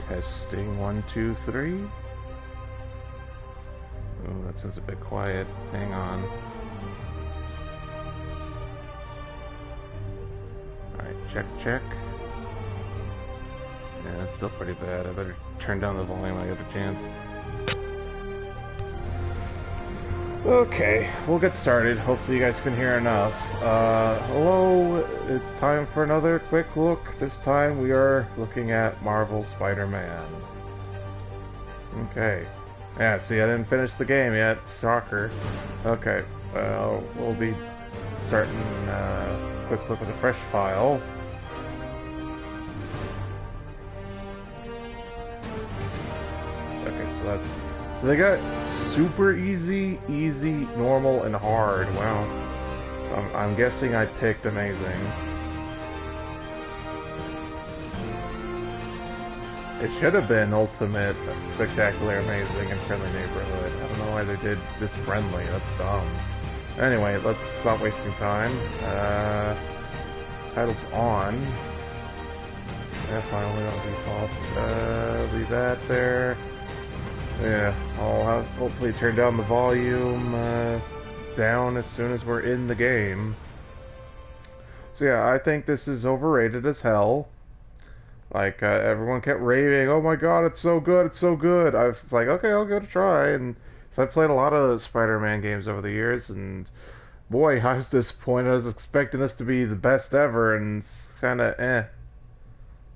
Testing 1, 2, 3. Oh, that sounds a bit quiet. Hang on. Alright, check, check. Yeah, that's still pretty bad. I better turn down the volume when I get a chance. Okay, we'll get started. Hopefully you guys can hear enough. Hello, it's time for another quick look. This time we are looking at Marvel Spider-Man. Okay. Yeah, see, I didn't finish the game yet. Stalker. Okay, we'll be starting a quick look at the fresh file. Okay, so they got super easy, normal, and hard. Wow. So I'm guessing I picked amazing. It should have been ultimate, spectacular, amazing, and friendly neighborhood. I don't know why they did this friendly. That's dumb. Anyway, let's stop wasting time. Title's on. Yeah, finally on default. Leave that there. Yeah, I'll hopefully turn down the volume down as soon as we're in the game. So yeah, I think this is overrated as hell. Like, everyone kept raving, oh my god, it's so good, it's so good. I was like, okay, I'll give it a try. And so I've played a lot of Spider-Man games over the years, and boy, I was disappointed. I was expecting this to be the best ever, and it's kinda eh.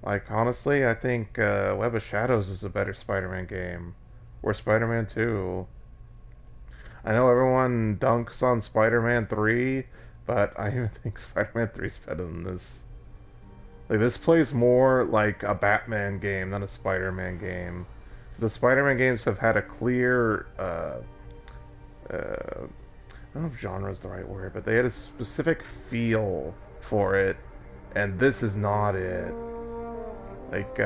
Like, honestly, I think Web of Shadows is a better Spider-Man game. Or Spider-Man 2. I know everyone dunks on Spider-Man 3, but I even think Spider-Man 3 is better than this. Like, this plays more like a Batman game than a Spider-Man game. The Spider-Man games have had a clear, I don't know if genre is the right word, but they had a specific feel for it, and this is not it. Like,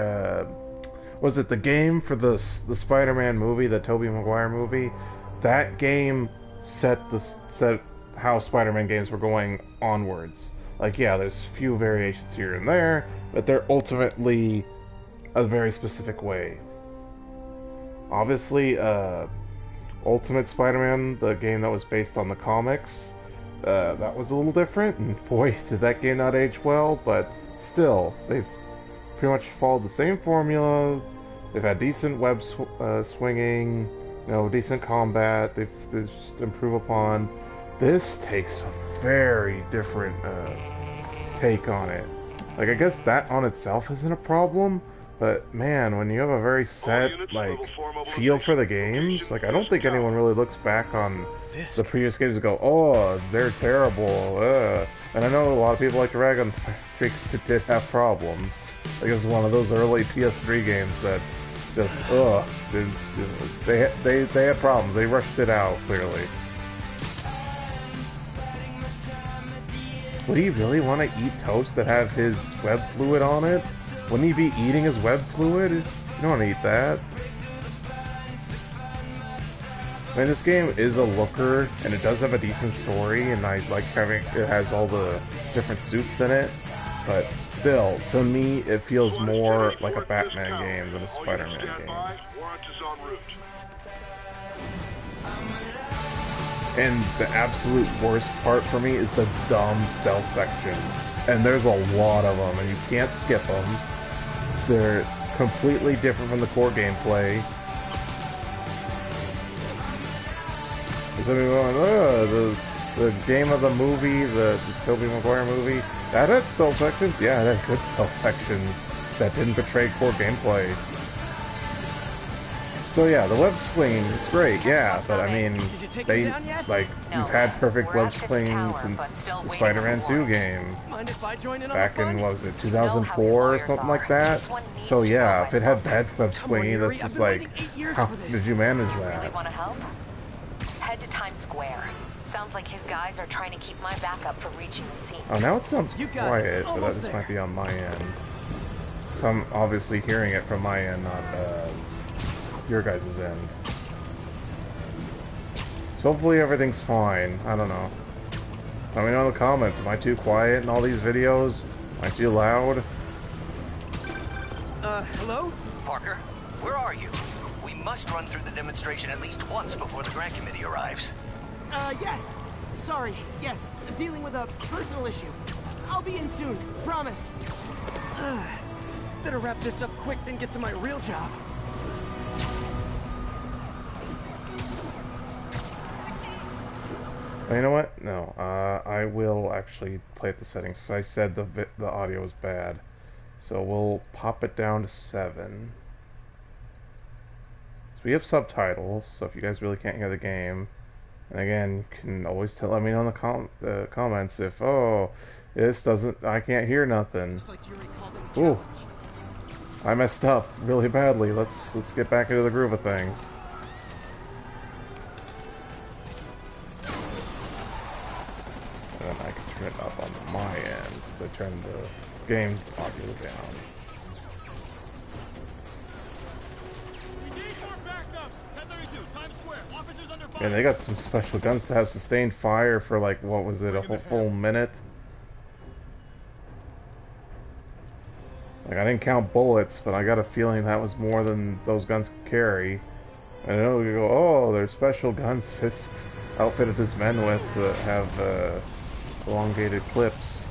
was it the game for the Spider-Man movie, the Tobey Maguire movie? That game set how Spider-Man games were going onwards. Like, yeah, there's few variations here and there, but they're ultimately a very specific way. Obviously, Ultimate Spider-Man, the game that was based on the comics, that was a little different, and boy, did that game not age well, but still, they've pretty much followed the same formula. They've had decent web swinging, you know, decent combat. They've just improved upon. This takes a very different take on it. Like, I guess that on itself isn't a problem, but man, when you have a very set, like, feel for the games, like, I don't think anyone really looks back on the previous games and go, oh, they're terrible, And I know a lot of people like to rag on Spider-Man because it did have problems. Like, it was one of those early PS3 games that just, they had problems. They rushed it out, clearly. Would he really want to eat toast that have his web fluid on it? Wouldn't he be eating his web fluid? You don't want to eat that. I mean, this game is a looker, and it does have a decent story, and I like having it has all the different suits in it, but still, to me, it feels more like a Batman game than a Spider-Man game. And the absolute worst part for me is the dumb stealth sections. And there's a lot of them, and you can't skip them. They're completely different from the core gameplay. There's somebody going, the game of the movie, the Tobey Maguire movie, that had stealth sections? Yeah, it had good stealth sections that didn't betray core gameplay. So yeah, the web swing is great, yeah, but I mean, we've had perfect web swing since the Spider-Man 2 game, back in, what was it, 2004 or something like that? So yeah, if it had bad web swing, that's just like, how did you manage that? Head to Times Square. Sounds like his guys are trying to keep my backup from reaching the scene. Oh, now it sounds quiet, but that just might be on my end. So I'm obviously hearing it from my end, not your guys' end. So hopefully everything's fine. I don't know. Let me know in the comments. Am I too quiet in all these videos? Am I too loud? Hello? Parker. Where are you? We must run through the demonstration at least once before the grant committee arrives. Yes. Sorry. Yes. Dealing with a personal issue. I'll be in soon. Promise. Better wrap this up quick than get to my real job. You know what? No. I will actually play at the settings. I said the audio was bad. So we'll pop it down to 7. So we have subtitles, so if you guys really can't hear the game, and again, you can always let me know in the comments if, oh, this doesn't, I can't hear nothing. Ooh, I messed up really badly. Let's get back into the groove of things. And I can turn it up on my end, so I turn the game audio down. And they got some special guns to have sustained fire for like, what was it, a full minute? Like, I didn't count bullets, but I got a feeling that was more than those guns could carry. And I know you go, oh, there's special guns Fisk outfitted his men with that have elongated clips.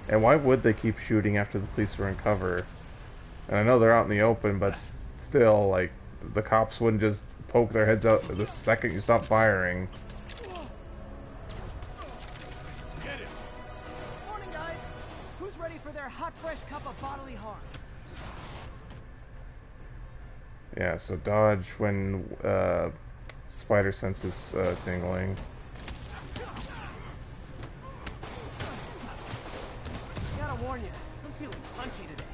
And why would they keep shooting after the police were in cover? And I know they're out in the open, but still, like, the cops wouldn't just poke their heads out the second you stop firing. Morning, guys. Who's ready for their hot, fresh cup of bodily harm? Yeah, so dodge when spider sense is tingling. Gotta warn you, I'm feeling punchy today.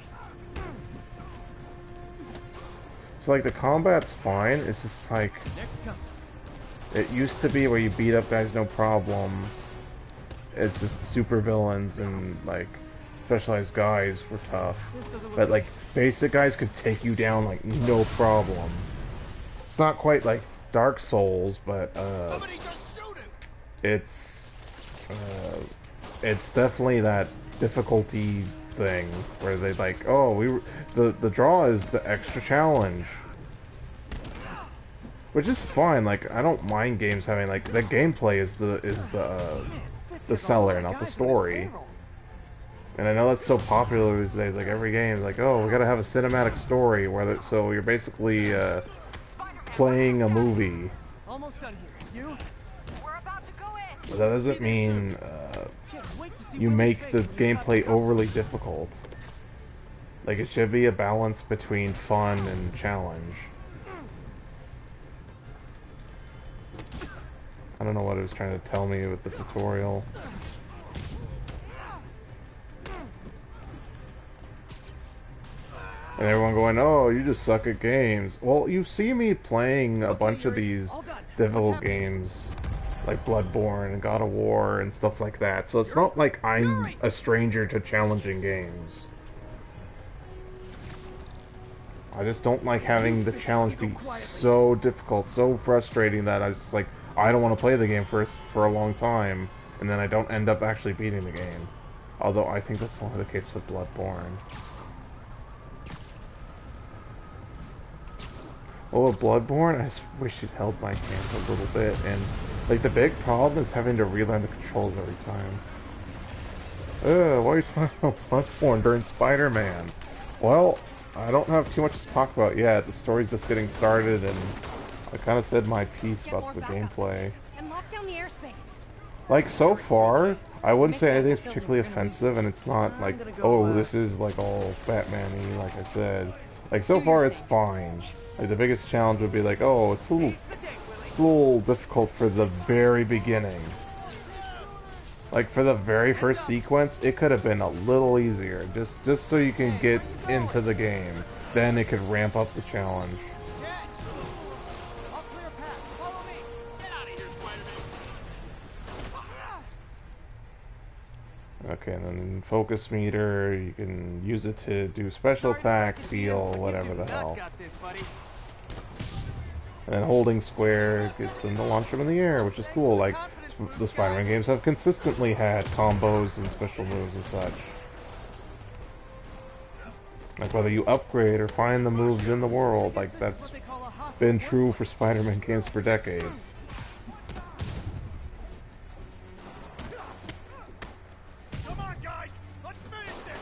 So like the combat's fine, it's just like it used to be where you beat up guys no problem. It's just super villains and like specialized guys were tough. But like basic guys could take you down like no problem. It's not quite like Dark Souls, but it's definitely that difficulty thing where they like, oh, the draw is the extra challenge, which is fine. Like, I don't mind games having like the gameplay is the seller, not the story. And I know that's so popular these days. Like every game is like, oh, we gotta have a cinematic story where so you're basically playing a movie. Almost done here. You? We're about to go in. But that doesn't mean you make the gameplay overly difficult. Like, it should be a balance between fun and challenge. I don't know what it was trying to tell me with the tutorial. And everyone going, oh, you just suck at games. Well, you see me playing a bunch of these difficult games, like Bloodborne and God of War and stuff like that. So it's not like I'm a stranger to challenging games. I just don't like having the challenge be so difficult, so frustrating that I was just like, I don't want to play the game for a long time, and then I don't end up actually beating the game. Although I think that's only the case with Bloodborne. Well, with Bloodborne, I just wish it held my hand a little bit, and like the big problem is having to relearn the controls every time. Why are you talking about Bloodborne during Spider-Man? Well, I don't have too much to talk about yet. The story's just getting started, and I kind of said my piece about the gameplay. And lock down the airspace. Like, so far, I wouldn't say anything's particularly offensive, and it's not like, oh, this is like all Batman-y, like I said. Like, so far, it's fine. Like, the biggest challenge would be like, oh, it's a little difficult for the very beginning. Like, for the very first sequence, it could have been a little easier, just so you can get into the game. Then it could ramp up the challenge. Okay, and then focus meter, you can use it to do special attack, seal, whatever the hell. And then holding square gets them to launch them in the air, which is cool. Like, the Spider-Man games have consistently had combos and special moves and such. Like whether you upgrade or find the moves in the world, like that's been true for Spider-Man games for decades. Come on, guys! Let's finish this!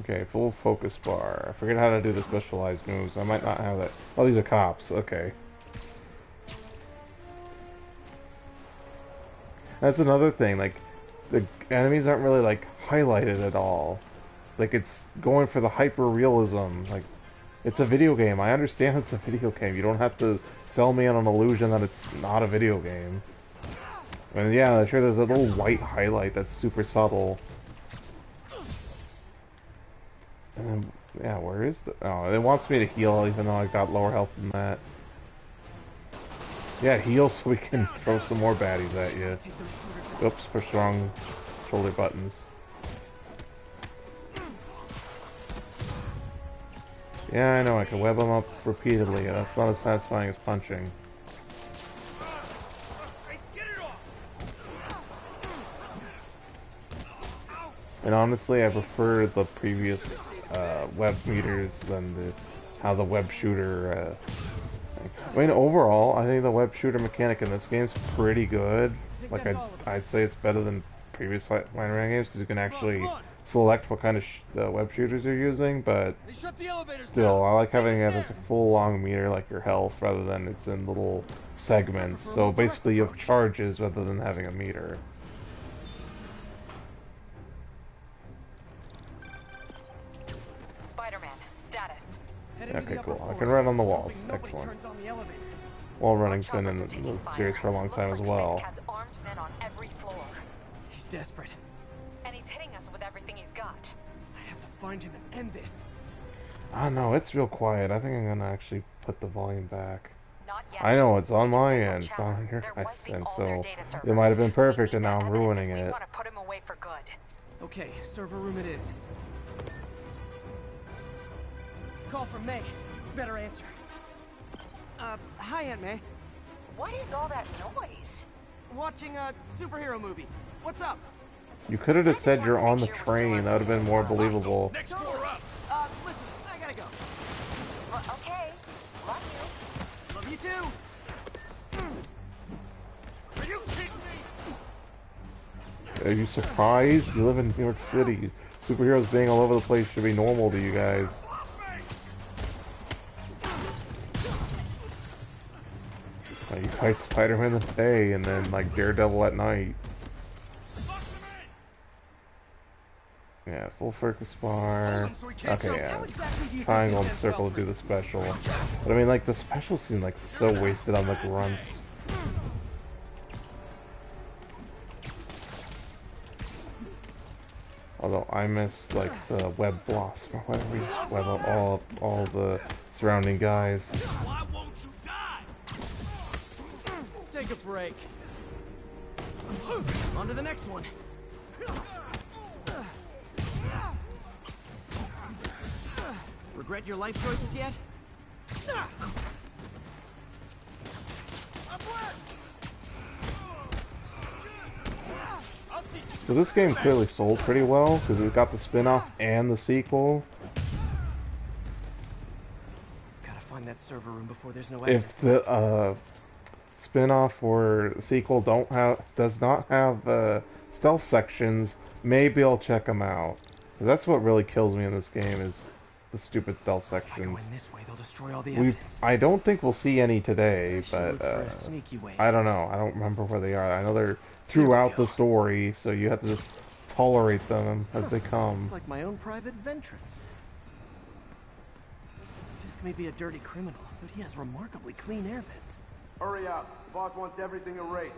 Okay, full focus bar. I forget how to do the specialized moves. I might not have that. Oh, these are cops. Okay. That's another thing. Like, the enemies aren't really, like, highlighted at all. Like, it's going for the hyper-realism. Like, it's a video game. I understand it's a video game. You don't have to sell me on an illusion that it's not a video game. And yeah, sure, there's a little white highlight that's super subtle. And then, yeah, where is the... Oh, it wants me to heal even though I got lower health than that. Yeah, heal so we can throw some more baddies at you. Oops, push wrong shoulder buttons. Yeah, I know, I can web them up repeatedly. That's not as satisfying as punching. And honestly, I prefer the previous web meters than how the web shooter... I mean, overall, I think the web shooter mechanic in this game is pretty good. Like, I'd say it's better than previous Spider-Man games, because you can actually select what kind of web shooters you're using, but still, I like having it as a full long meter like your health, rather than it's in little segments. So basically you have charges rather than having a meter. Spider-Man, status. Okay, cool. I can run on the walls. Excellent. Wall running's been in the series for a long time as well. Has armed men on every floor. He's desperate. And he's hitting us with everything he's got. I have to find him and end this. Ah, no, it's real quiet. I think I'm gonna actually put the volume back. Not yet. I know, it's on my end, it's not on your guys' end, so it might have been perfect and now I'm ruining it. We want to put him away for good. Okay, server room it is. Call from May. Better answer. Hi, Aunt May. What is all that noise? Watching a superhero movie. What's up? You could have just said you're on the train, that would have been more believable. Next floor up! Listen, I gotta go. Well, okay. Love Love you too. Are you kidding me? Are you surprised? You live in New York City. Superheroes being all over the place should be normal to you guys. You fight Spider-Man in the day and then like Daredevil at night. Yeah, full focus bar. Okay, yeah. Triangle and circle to do the special. But I mean, like, the specials seem like so wasted on the grunts. Although I miss like the web blossom or whatever, you just web up all the surrounding guys. Why won't you die? Take a break. On to the next one. Regret your life choices yet? So this game clearly sold pretty well, because it's got the spin-off and the sequel. Gotta find that server room before there's no If the spin-off or sequel does not have stealth sections, maybe I'll check them out. 'Cause that's what really kills me in this game is the stupid stealth sections. This way, they'll destroy all the evidence. I don't think we'll see any today, but for a sneaky way. I don't know. I don't remember where they are. I know they're throughout the story, so you have to just tolerate them as they come. It's like my own private ventrance. Fisk may be a dirty criminal, but he has remarkably clean air vents. Hurry up. The boss wants everything erased.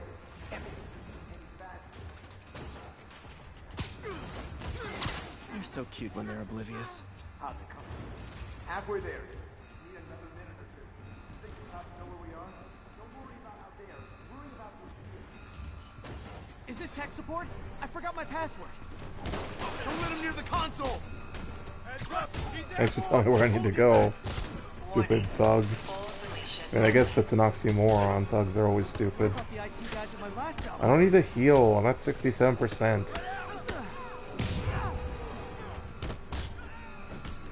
They're so cute when they're oblivious. How's it coming? Halfway there. Need another minute or two. Think we're about to know where we are? Don't worry about out there. Worry about what's here. Is this tech support? I forgot my password. Don't let him near the console. Heads up. He's Thanks for telling me where I need to go. Stupid thug. And I guess that's an oxymoron. Thugs are always stupid. I thought the IT guys at my last job. I don't need to heal. I'm at 67%.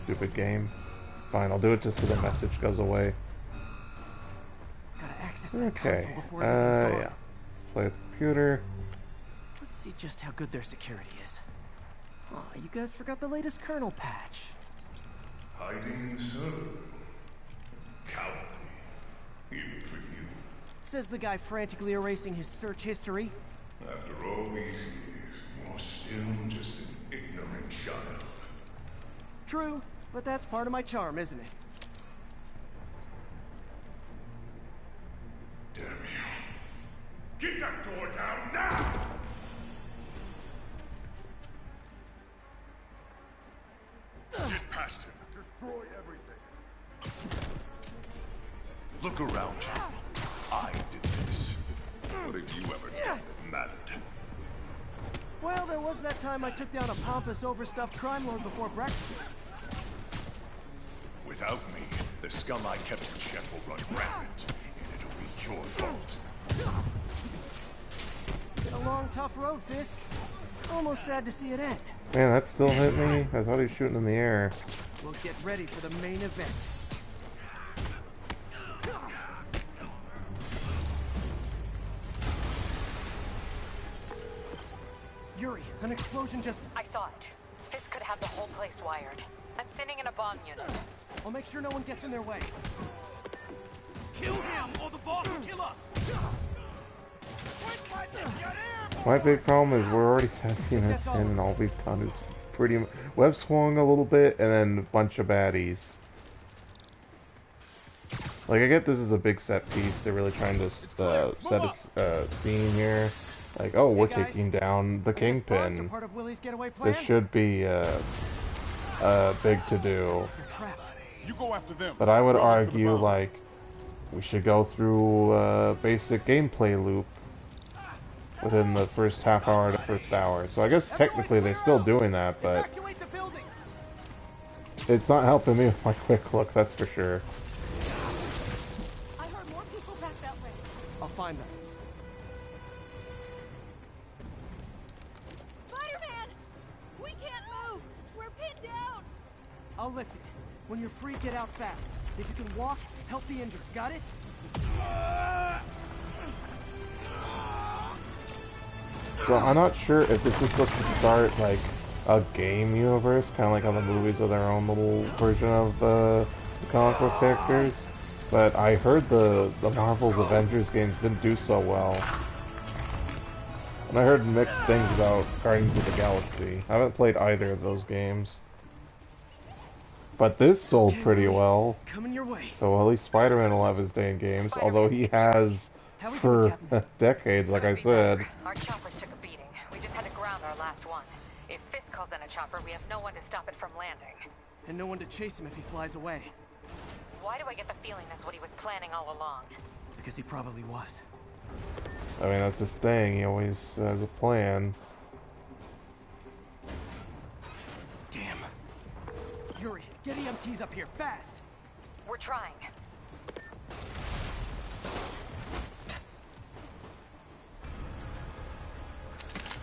Stupid game. Fine, I'll do it just so the message goes away. Gotta access that Okay. console before everything's gone. Yeah. Let's play with the computer. Let's see just how good their security is. Aw, you guys forgot the latest kernel patch. Hiding so. Cowardly. Even for you. Says the guy frantically erasing his search history. After all these years, you're still just an ignorant child. True, but that's part of my charm, isn't it? Damn you. Keep that door down now! Get past him. destroy everything. Look around you. I did this. What have you ever done that mattered? Well, there was that time I took down a pompous, overstuffed crime lord before breakfast. Without me, the scum I kept in check will run rampant, and it'll be your fault. Been a long, tough road, Fisk. Almost sad to see it end. Man, that still hit me. I thought he was shooting in the air. We'll get ready for the main event. Yuri, an explosion just... I saw it. Fisk could have the whole place wired. I'm sitting in a bomb unit. I'll make sure no one gets in their way. Kill him, or the boss will kill us. Quick, Mike, get him! My big problem is we're already 17 minutes in and all we've done is pretty much web swung a little bit and then a bunch of baddies. Like, I get this is a big set piece. They're really trying to set a scene here. Like, oh, we're Hey, guys. taking down the I guess bombs are Kingpin. part of Willie's getaway plan. This should be big to do. They're trapped. You go after them. But I would We'll look for the argue, bombs. like, we should go through a basic gameplay loop within the first half hour to first hour. So I guess technically they're still doing that, but Evacuate the building. it's not helping me with my quick look, that's for sure. I heard more people back that way. I'll find them. Spider-Man! We can't move! We're pinned down! I'll lift it. When you're free, get out fast. If you can walk, help the injured. Got it? So I'm not sure if this is supposed to start like a game universe, kind of like how the movies are their own little version of the comic book characters. But I heard the Marvel's Avengers games didn't do so well. And I heard mixed things about Guardians of the Galaxy. I haven't played either of those games. But this sold pretty well. Coming your way. So at least Spider-Man will have his day in games, although he has for decades, like I said. Our choppers took a beating. We just had to ground our last one. If Fisk calls in a chopper, we have no one to stop it from landing. And no one to chase him if he flies away. Why do I get the feeling that's what he was planning all along? Because he probably was. I mean, that's his thing. He always has a plan. Damn. Yuri, get EMTs up here, fast! We're trying.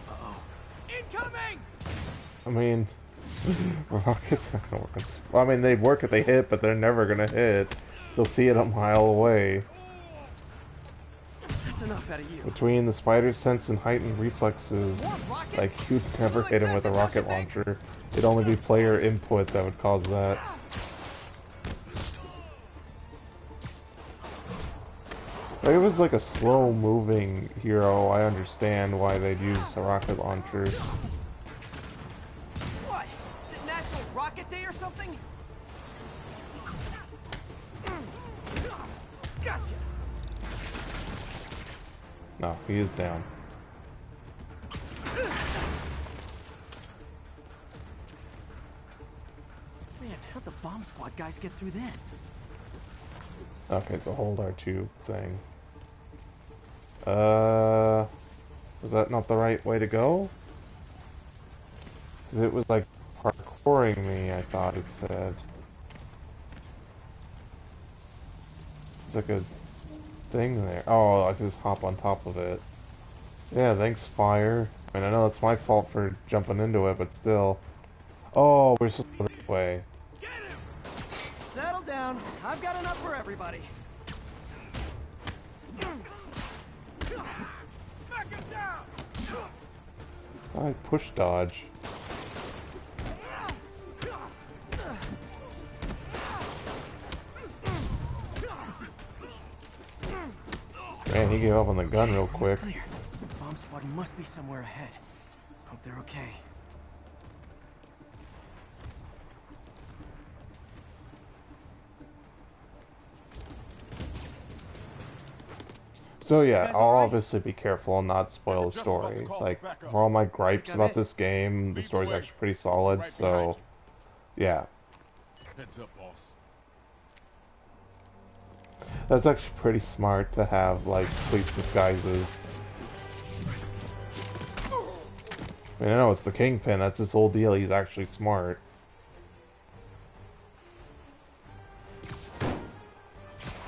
Uh-oh. Incoming! I mean, rockets not gonna work. Well, I mean, they work if they hit, but they're never gonna hit. You'll see it a mile away. That's enough out of you. Between the spider's sense and heightened reflexes, like, you'd never hit him with a rocket launcher. It'd only be player input that would cause that. If it was like a slow-moving hero, I understand why they'd use a rocket launcher. What? Is it National Rocket Day or something? Gotcha! No, he is down. Man, how'd the bomb squad guys get through this? Okay, it's a hold R2 thing. Was that not the right way to go? Because it was like parkouring me, I thought it said. It's like a thing there. Oh, I can just hop on top of it. Yeah, thanks, fire. I mean, I know it's my fault for jumping into it, but still. Oh, we're supposed to go this way. Settle down. I've got enough for everybody. Knock him down! I push dodge. Man, he gave up on the gun real quick. Clear. Bomb squad must be somewhere ahead. Hope they're okay. So yeah, guys I'll all right? obviously be careful and not spoil the Just about to story. call Like, for backup. for all my gripes I'm about in. this game, the Lead the story's way. actually pretty solid, Right so behind yeah. Heads up, boss. That's actually pretty smart to have, like, police disguises. I mean, I know it's the Kingpin, that's his whole deal, he's actually smart.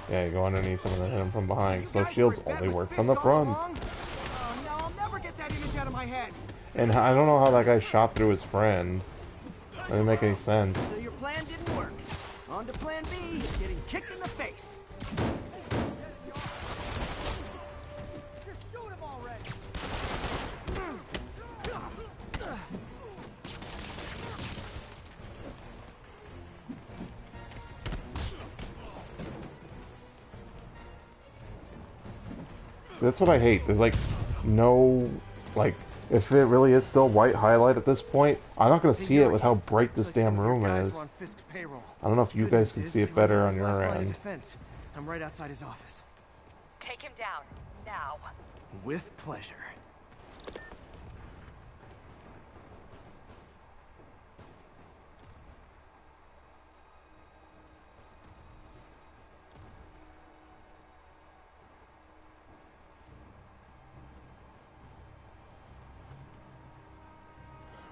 Yeah, you go underneath him and then hit him from behind, so Guys shields were in bed only with work Fisk from the all front. along? Oh, no, I'll never get that image out of my head. And I don't know how that guy shot through his friend. That didn't make any sense. So your plan didn't work. On to plan B, getting kicked in the face. Just shoot him already. That's what I hate. There's like no, like, if it really is still white highlight at this point, I'm not gonna see it with how bright this Looks like damn some of your room guys is. were on Fisk's payroll. I don't know if you Good guys news can is see they it better were on his your last line of end. defense. I'm right outside his office. Take him down, now. With pleasure.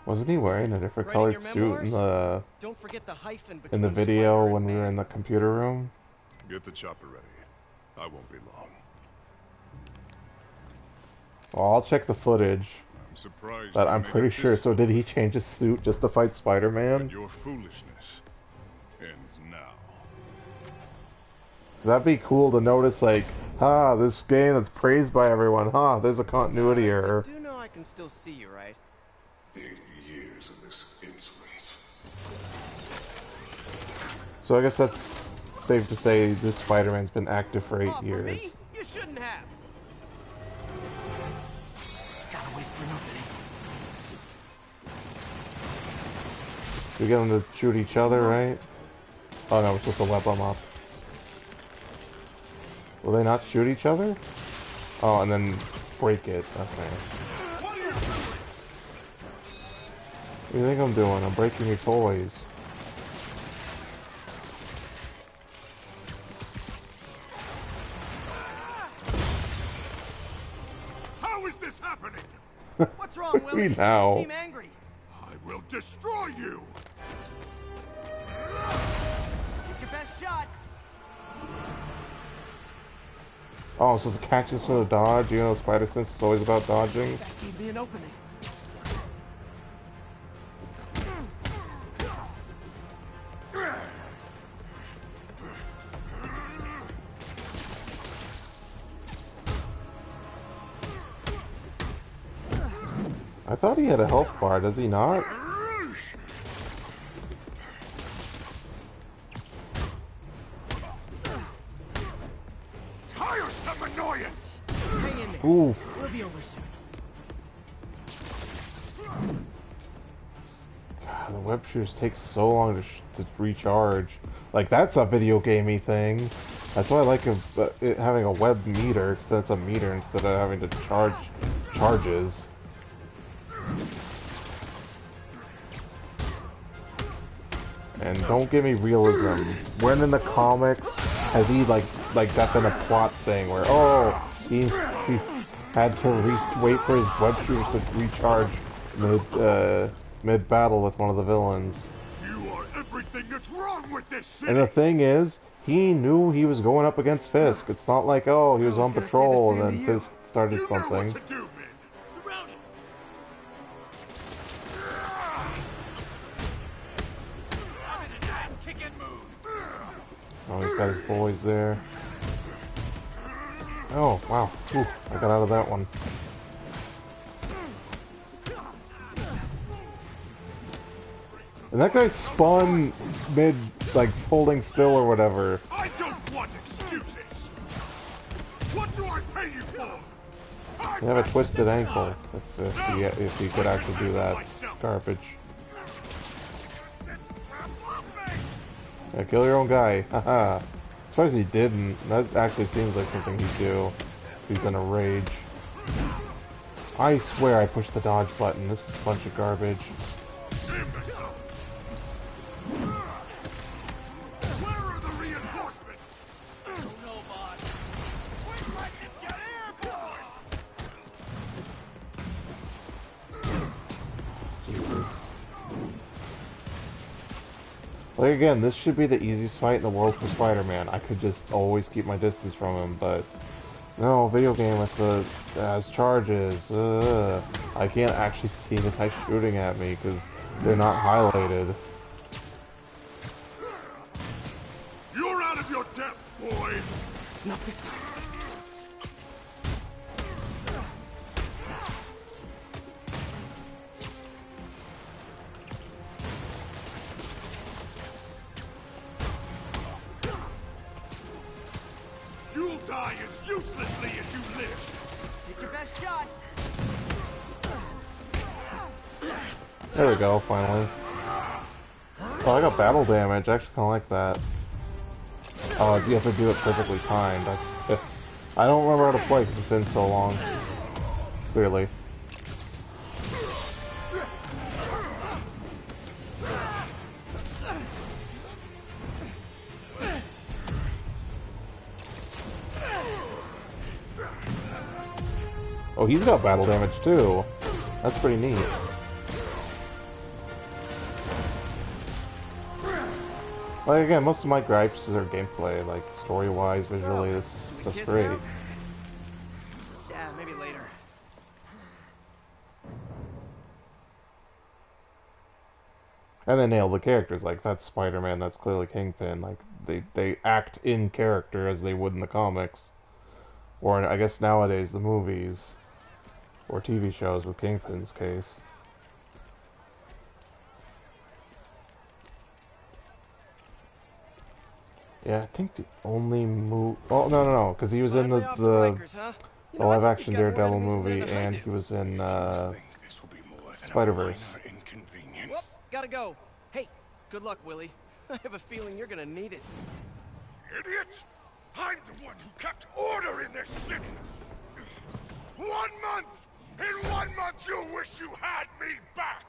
Wasn't he wearing a different Writing colored your suit in memoirs? the Don't forget the hyphen in between the video Spider when and we were man. in the computer room? Get the chopper ready. I won't be long. Well, I'll check the footage, I'm surprised but you I'm made pretty it sure. this So did he change his suit just to fight Spider-Man? But your foolishness ends now. That'd be cool to notice, like, this game that's praised by everyone, there's a continuity error. You do know I can still see you, right? 8 years of this insolence. So I guess that's safe to say this Spider-Man's been active for 8 Oh, for years. me? You shouldn't have. Gotta wait for an opening. We get them to shoot each other, right? Oh no, we're supposed to web them up. Will they not shoot each other? Oh, and then break it. Okay. What do you think I'm doing? I'm breaking your toys. How is this happening? What's wrong, We Willie? now. You seem angry. I will destroy you! Take your best shot. Oh, so the catch is for the dodge? You know, Spider Sense is always about dodging. That gave me an opening. I thought he had a health bar, does he not? Tiresome annoyance! Hang in there. Ooh. We'll be over soon. God, the web shooters take so long to recharge. Like, that's a video gamey thing. That's why I like it having a web meter, because that's a meter instead of having to charge charges. And don't give me realism. When in the comics has he like that been a plot thing where he had to wait for his web shooters to recharge mid-battle with one of the villains. You are everything that's wrong with this city! And the thing is, he knew he was going up against Fisk. It's not like, oh, he was on patrol and then Fisk started You know something. what to do, man! Surrounded! I'm in an ass-kicking mood! Oh, he's got his boys there. Oh, wow. Ooh, I got out of that one. And that guy spun mid, like, holding still or whatever. I don't want excuses! What do I pay you for? You have a twisted ankle, if you could actually do that garbage. Yeah, kill your own guy. Haha. As far as he didn't, that actually seems like something he'd do if he's in a rage. I swear I pushed the dodge button. This is a bunch of garbage. Where are the reinforcements? I don't know, boss. We might just get airborne! Jesus. Like, again, this should be the easiest fight in the world for Spider-Man. I could just always keep my distance from him, but no, video game with the has charges. I can't actually see the guy shooting at me because they're not highlighted. You're out of your depth, boy! Not this time. You'll die as uselessly as you live! Take your best shot. There we go, finally. Oh, I got battle damage. I actually kind of like that. Oh, you have to do it perfectly timed. I don't remember how to play because it's been so long. Clearly. Oh, he's got battle damage too. That's pretty neat. Like, again, most of my gripes are gameplay, like, story-wise, visually, this stuff's Kiss great. now? Yeah, maybe later. And they nail the characters, like, that's Spider-Man, that's clearly Kingpin, like, they act in character as they would in the comics. Or, I guess nowadays, the movies. Or TV shows with Kingpin's case. Yeah, I think the only move... Oh, no, because he was in the live-action Daredevil movie, and he was in, Spider-Verse. Whoop, gotta go. Hey, good luck, Willie. I have a feeling you're gonna need it. Idiot! I'm the one who kept order in this city! 1 month! In 1 month you'll wish you had me back!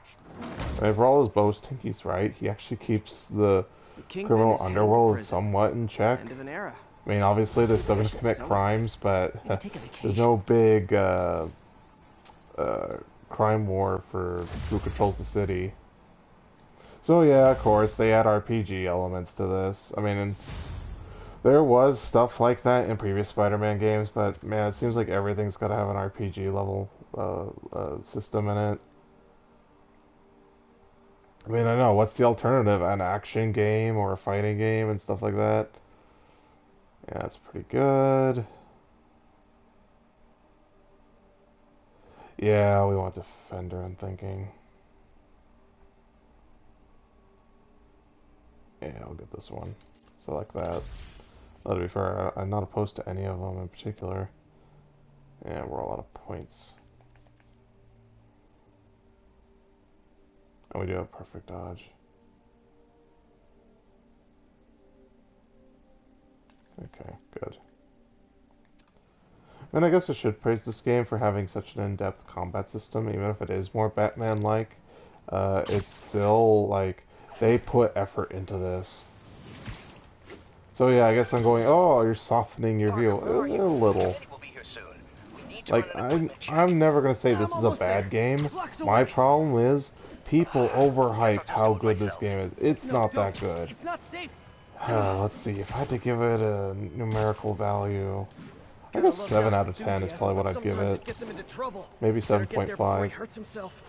I mean, for all his boasting, he's right. He actually keeps the criminal underworld somewhat in check. End of an era. I mean, obviously they're still going to commit crimes, but there's no big crime war for who controls the city. So yeah, of course, they add RPG elements to this. I mean, and there was stuff like that in previous Spider-Man games, but man, it seems like everything's got to have an RPG level system in it. I mean, I know, what's the alternative? An action game or a fighting game and stuff like that? Yeah, that's pretty good. Yeah, we want Defender, I'm thinking. Yeah, I'll get this one. Select that. To be fair, I'm not opposed to any of them in particular. Yeah, we're all out of points. And we do have perfect dodge. Okay, good. And I guess I should praise this game for having such an in-depth combat system, even if it is more Batman-like. It's still, like, they put effort into this. So yeah, I guess I'm going, oh, you're softening your view a little. Like, I'm never gonna say this is a bad game. My problem is, people overhype how good this game is. It's No, not that don't. good. It's not safe. Let's see, if I had to give it a numerical value, I Gotta guess love 7 Eric's out of 10 is enthusiasm, probably what but I'd give sometimes it. gets him into trouble. Maybe Better get there before he 7.5. hurts himself.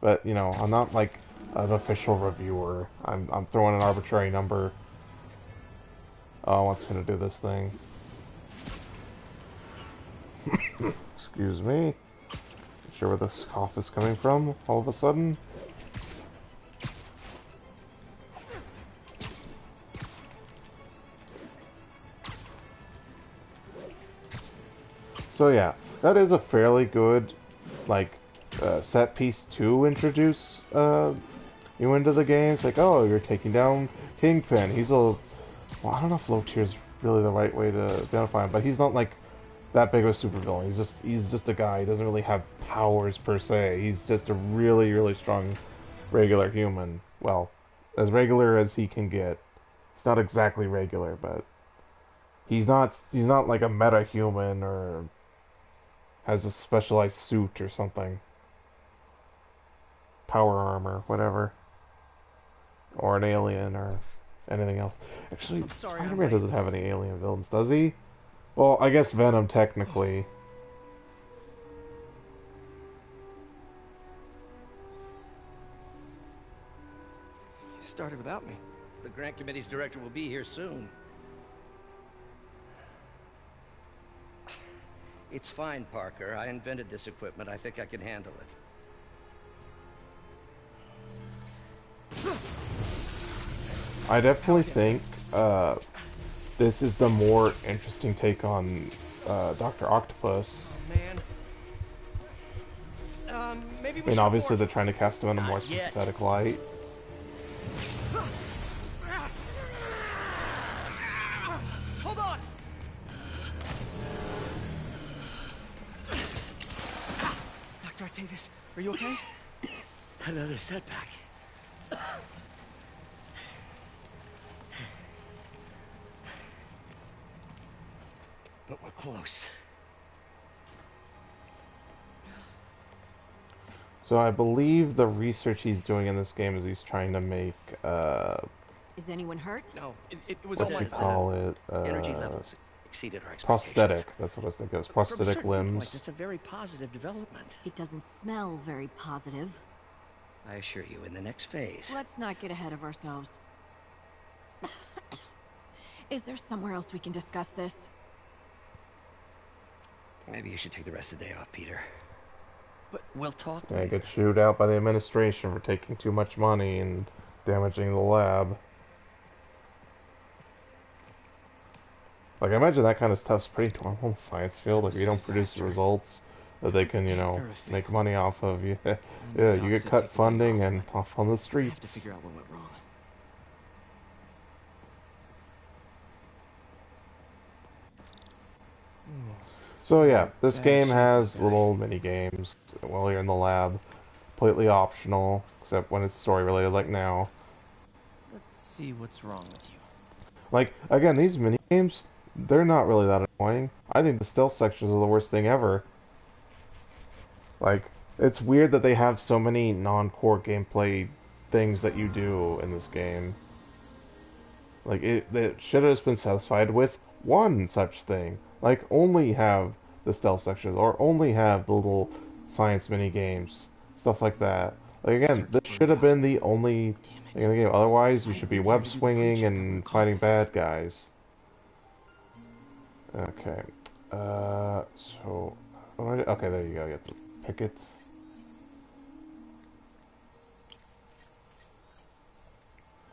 But, you know, I'm not like an official reviewer. I'm throwing an arbitrary number. Oh, what's gonna do this thing? Excuse me. Not sure where this cough is coming from all of a sudden. So yeah, that is a fairly good, like, set piece to introduce you into the game. It's like, oh, you're taking down Kingpin. He's a, well, I don't know if low tier is really the right way to identify him, but he's not like that big of a supervillain. He's just a guy. He doesn't really have powers per se. He's just a really, really strong regular human. Well, as regular as he can get. He's not exactly regular, but he's not like a meta human or has a specialized suit or something. Power armor, whatever. Or an alien or anything else. Actually, sorry, Spider-Man doesn't have any alien villains, does he? Well, I guess Venom technically. You started without me. The grant committee's director will be here soon. It's fine, Parker. I invented this equipment. I think I can handle it. I definitely think this is the more interesting take on Dr. Octopus. Oh, man. Maybe we I mean, should obviously warn- they're trying to cast him in a more Not yet. sympathetic light. Hold on. Dr. Octavius, are you okay? Another setback. But we're close. So I believe the research he's doing in this game is he's trying to make, Is anyone hurt? No, it was what all you my fault. call it, Energy levels exceeded our expectations. prosthetic. That's what I was thinking. It was From a prosthetic certain limbs. point, it's a very positive development. It doesn't smell very positive. I assure you, in the next phase. Let's not get ahead of ourselves. Is there somewhere else we can discuss this? Maybe you should take the rest of the day off, Peter. But we'll talk Yeah, later. get chewed out by the administration for taking too much money and damaging the lab. Like, I imagine that kind of stuff's pretty normal in the science field. If you don't produce the results that they can, you know, make money off of, you, yeah, you get cut funding and off on the I have to streets. figure out what went wrong. So yeah, this game has little mini games while you're in the lab, completely optional, except when it's story related, like now. Let's see what's wrong with you. Like, again, these mini games, they're not really that annoying. I think the stealth sections are the worst thing ever. Like, it's weird that they have so many non-core gameplay things that you do in this game. Like, it should have just been satisfied with one such thing. Like, only have the stealth sections, or only have the little science mini games, stuff like that. Like, again, this should have been the only thing in the game. Otherwise, you should be web swinging and fighting bad guys. Okay. So, what do I do? Okay, there you go. You have to pick it.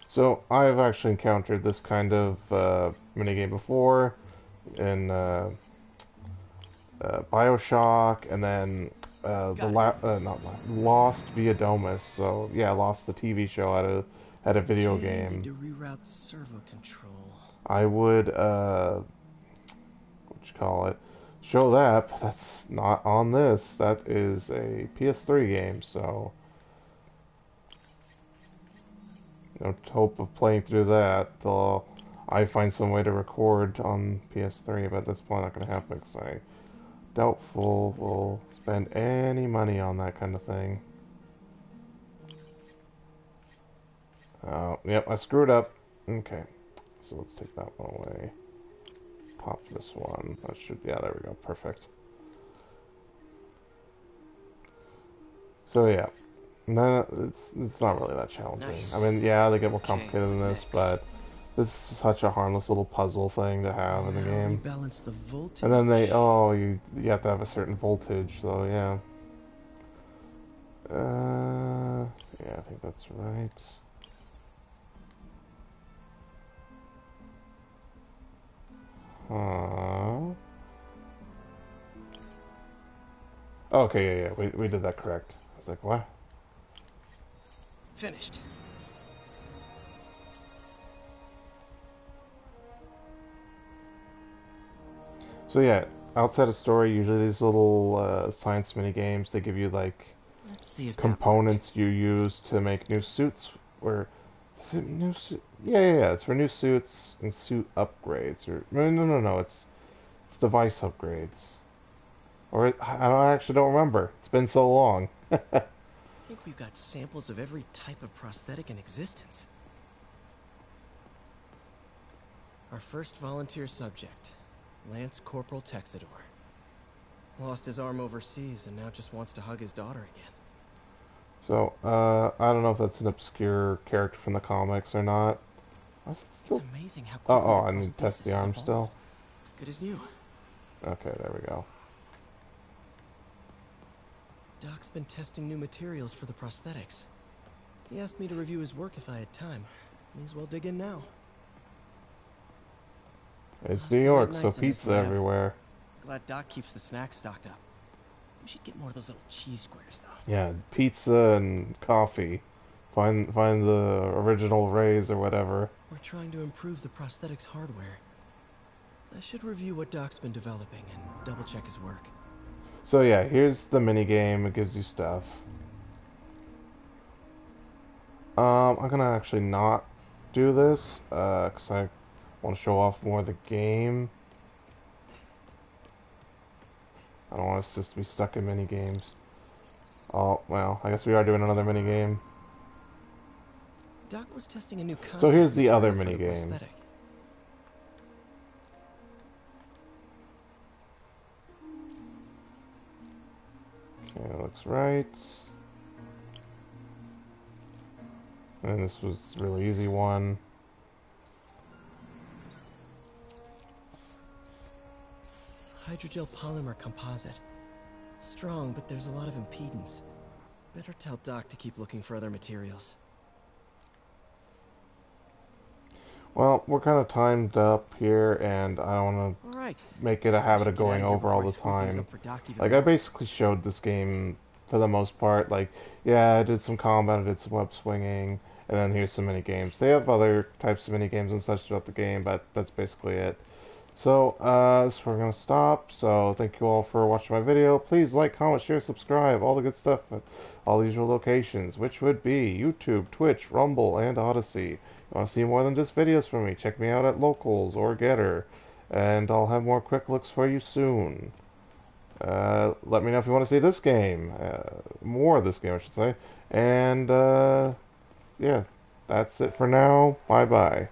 So, I've actually encountered this kind of minigame before in Bioshock, and then Lost via Domus. So, yeah, Lost, the TV show, had a video game. Need to reroute servo control. I would, what you call it, show that, but that's not on this. That is a PS3 game, so no hope of playing through that till I find some way to record on PS3, but that's probably not going to happen because I doubtful we'll spend any money on that kind of thing. Oh, yep, I screwed up. Okay, so let's take that one away. Pop this one. That should, yeah, there we go, perfect. So yeah, no, it's not really that challenging. Nice. I mean, yeah, they get more Okay, complicated than this, next. but this is such a harmless little puzzle thing to have in the Now game. rebalance the voltage. And then they, oh, you have to have a certain voltage, so yeah. Yeah, I think that's right. Okay, yeah, we did that correct. I was like, what? Finished. So yeah, outside of story, usually these little science mini games, they give you like Let's see if components you use to make new suits. Or is it new suit? Yeah. It's for new suits and suit upgrades. Or no. It's device upgrades. Or I actually don't remember. It's been so long. I think we've got samples of every type of prosthetic in existence. Our first volunteer subject, Lance Corporal Texador. Lost his arm overseas and now just wants to hug his daughter again. So, I don't know if that's an obscure character from the comics or not. It's amazing how quickly Oh, the I need to test the prosthesis has arm evolved. still. Good as new. Okay, there we go. Doc's been testing new materials for the prosthetics. He asked me to review his work if I had time. May as well dig in now. It's Lots New of York, late so nights in this pizza lab. everywhere. Glad Doc keeps the snacks stocked up. We should get more of those little cheese squares, though. Yeah, pizza and coffee. Find the original Rays or whatever. We're trying to improve the prosthetics hardware. I should review what Doc's been developing and double-check his work. So yeah, here's the mini game. It gives you stuff. I'm gonna actually not do this because I want to show off more of the game. I don't want us just to be stuck in mini games. Oh well, I guess we are doing another mini game. Doc was testing a new contact So here's the other material for mini the game. prosthetic. Okay, that looks right. And this was a really easy one. Hydrogel polymer composite. Strong, but there's a lot of impedance. Better tell Doc to keep looking for other materials. Well, we're kind of timed up here, and I want All right. to make it a habit of Get out going of here over all before I the screw things time. up for Doc even Like, I more. basically showed this game for the most part. Like, yeah, I did some combat, I did some web swinging, and then here's some mini games. They have other types of mini games and such throughout the game, but that's basically it. So, this is where we're going to stop. So, thank you all for watching my video. Please like, comment, share, subscribe, all the good stuff at all the usual locations, which would be YouTube, Twitch, Rumble, and Odyssey. You want to see more than just videos from me, check me out at Locals or Getter, and I'll have more quick looks for you soon. Let me know if you want to see this game, more of this game, I should say, and, yeah, that's it for now. Bye-bye.